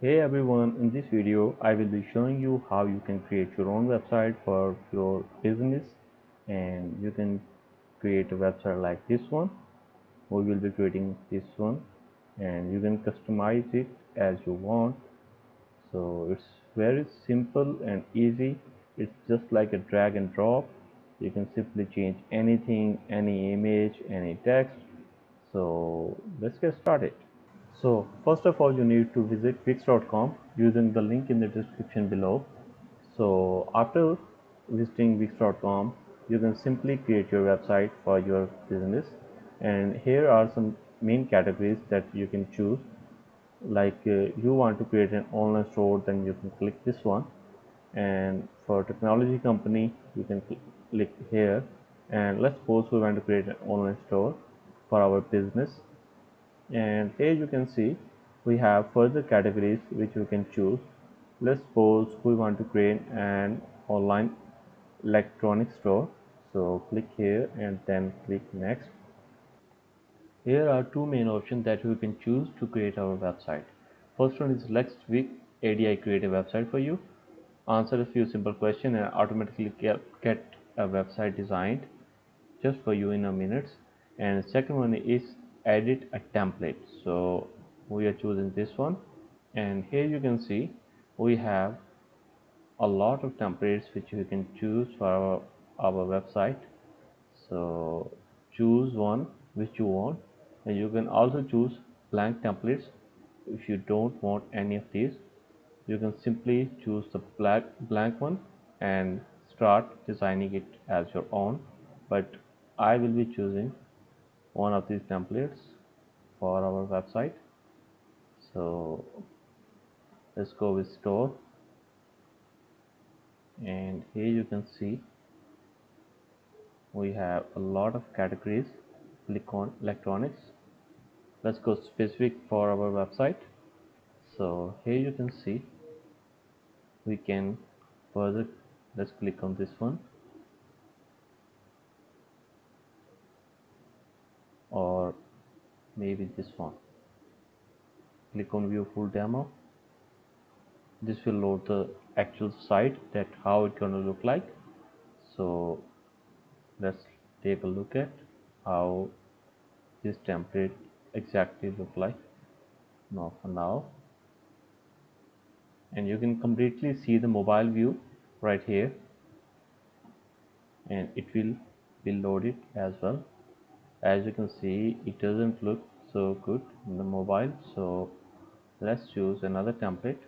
Hey everyone, in this video I will be showing you how you can create your own website for your business, and you can create a website like this one. We will be creating this one and you can customize it as you want. So it's very simple and easy. It's just like a drag and drop. You can simply change anything, any image, any text. So let's get started. So first of all, you need to visit wix.com using the link in the description below. So after visiting wix.com, you can simply create your website for your business. And here are some main categories that you can choose. Like you want to create an online store, then you can click this one. And for technology company, you can click here. And let's suppose we want to create an online store for our business, and here you can see we have further categories which you can choose. Let's suppose we want to create an online electronic store, so click here and then click next. Here are two main options that we can choose to create our website. First one is Let's Week ADI create a website for you, answer a few simple questions and automatically get a website designed just for you in a minute. And second one is edit a template, so we are choosing this one. And here you can see we have a lot of templates which you can choose for our website. So choose one which you want, and you can also choose blank templates. If you don't want any of these, you can simply choose the blank one and start designing it as your own. But I will be choosing one of these templates for our website. So let's go with store, and here you can see we have a lot of categories. Click on electronics. Let's go specific for our website. So here you can see we can further, let's click on this one, or maybe this one. Click on view full demo. This will load the actual site, that how it's gonna look like. So let's take a look at how this template exactly look like now for now. And you can completely see the mobile view right here, and it will be loaded as well. As you can see, it doesn't look so good in the mobile, so let's choose another template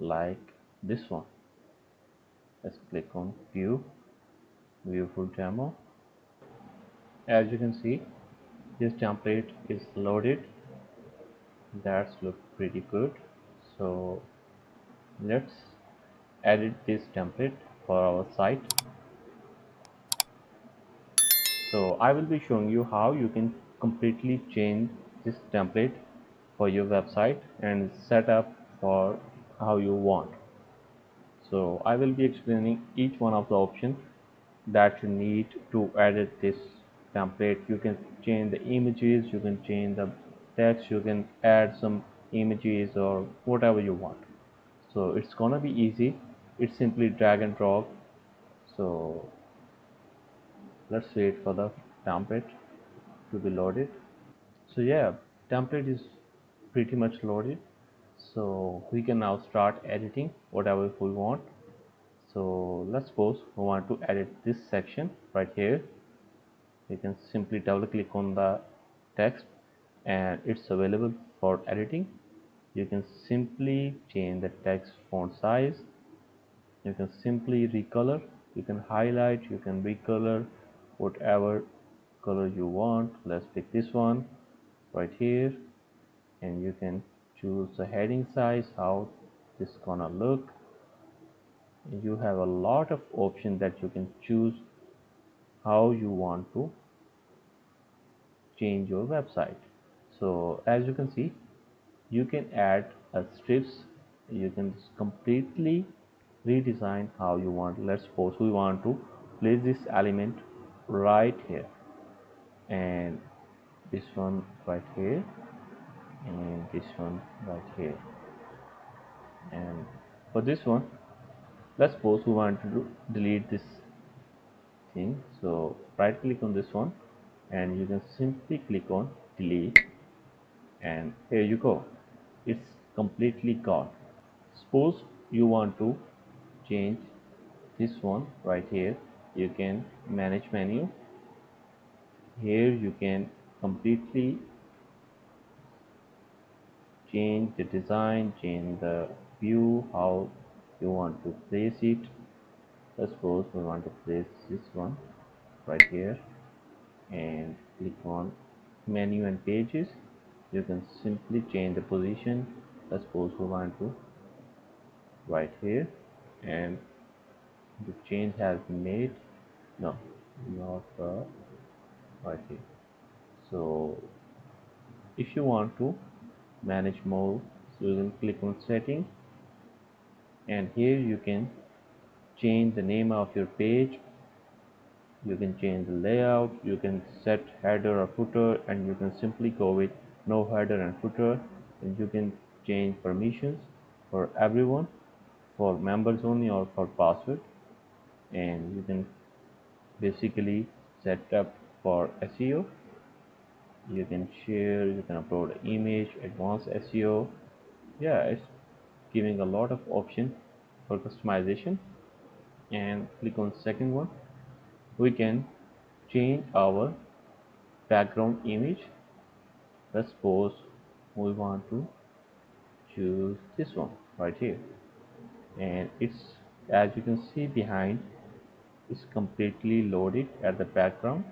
like this one. Let's click on view full demo. As you can see, this template is loaded. That's look pretty good. So let's edit this template for our site. So I will be showing you how you can completely change this template for your website and set up for how you want. So I will be explaining each one of the options that you need to edit this template. You can change the images, you can change the text, you can add some images or whatever you want. So it's gonna be easy. It's simply drag and drop. So let's wait for the template to be loaded. So yeah, template is pretty much loaded. So we can now start editing whatever we want. So let's suppose we want to edit this section right here. You can simply double click on the text and it's available for editing. You can simply change the text font size. You can simply recolor, you can highlight, you can recolor whatever color you want. Let's pick this one right here, and you can choose the heading size, how this gonna look. You have a lot of options that you can choose how you want to change your website. So as you can see, you can add strips. You can completely redesign how you want. Let's suppose we want to place this element right here, and this one right here, and this one right here. And for this one, let's suppose we want to delete this thing, so right click on this one and you can simply click on delete, and here you go, it's completely gone. Suppose you want to change this one right here, you can manage menu. Here you can completely change the design, change the view, how you want to place it. Let's suppose we want to place this one right here and click on menu and pages. You can simply change the position. Let's suppose we want to right here, and the change has been made. No, not right here. So if you want to manage more, so you can click on setting, and here you can change the name of your page, you can change the layout, you can set header or footer, and you can simply go with no header and footer, and you can change permissions for everyone, for members only or for password, and you can basically set up for SEO. You can share, you can upload an image, advanced SEO. Yeah, it's giving a lot of options for customization. And click on second one, we can change our background image. Let's suppose we want to choose this one right here, and it's, as you can see behind, is completely loaded at the background.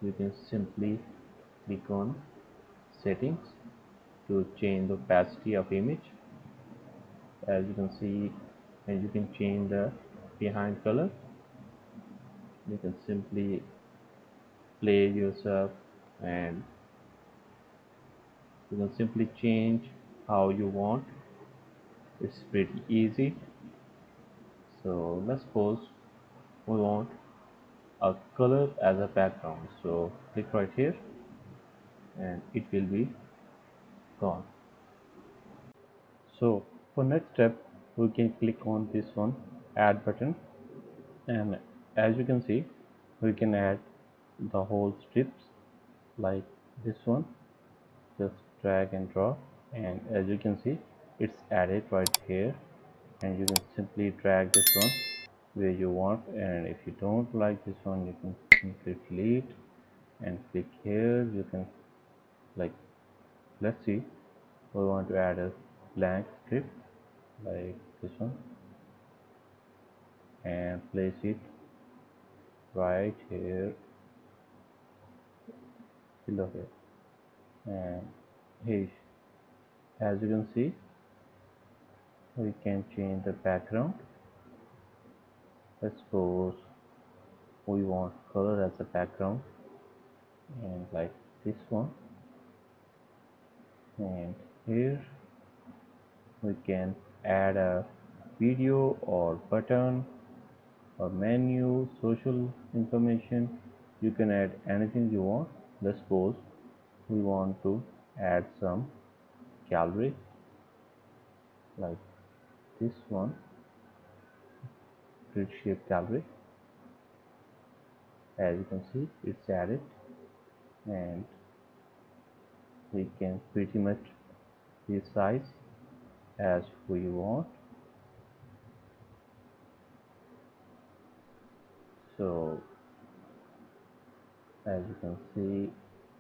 You can simply click on settings to change the opacity of image, as you can see, and you can change the behind color. You can simply play yourself, and you can simply change how you want. It's pretty easy. So let's suppose we want a color as a background, so click right here and it will be gone. So for next step, we can click on this one, add button, and as you can see, we can add the whole strips like this one. Just drag and drop, and as you can see, it's added right here, and you can simply drag this one where you want, and if you don't like this one, you can simply delete and click here. You can, like, let's see, we want to add a blank strip like this one and place it right here below here, and here, as you can see, we can change the background. Let's suppose we want color as a background, and like this one, and here we can add a video or button or menu, social information. You can add anything you want. Let's suppose we want to add some gallery like this one, grid shape gallery. As you can see, it's added, and we can pretty much resize as we want. So as you can see,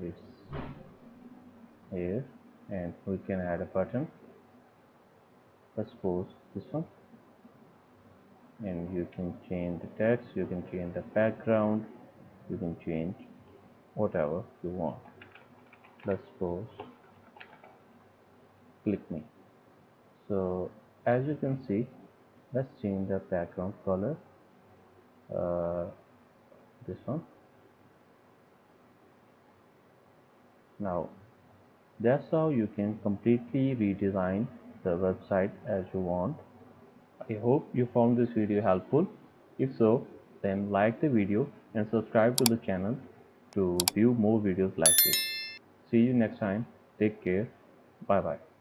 it's here, and we can add a button. Let's suppose this one, and you can change the text, you can change the background, you can change whatever you want. Let's suppose click me. So as you can see, let's change the background color, this one. Now that's how you can completely redesign the website as you want. I hope you found this video helpful. If so, then like the video and subscribe to the channel to view more videos like this. See you next time. Take care. Bye bye.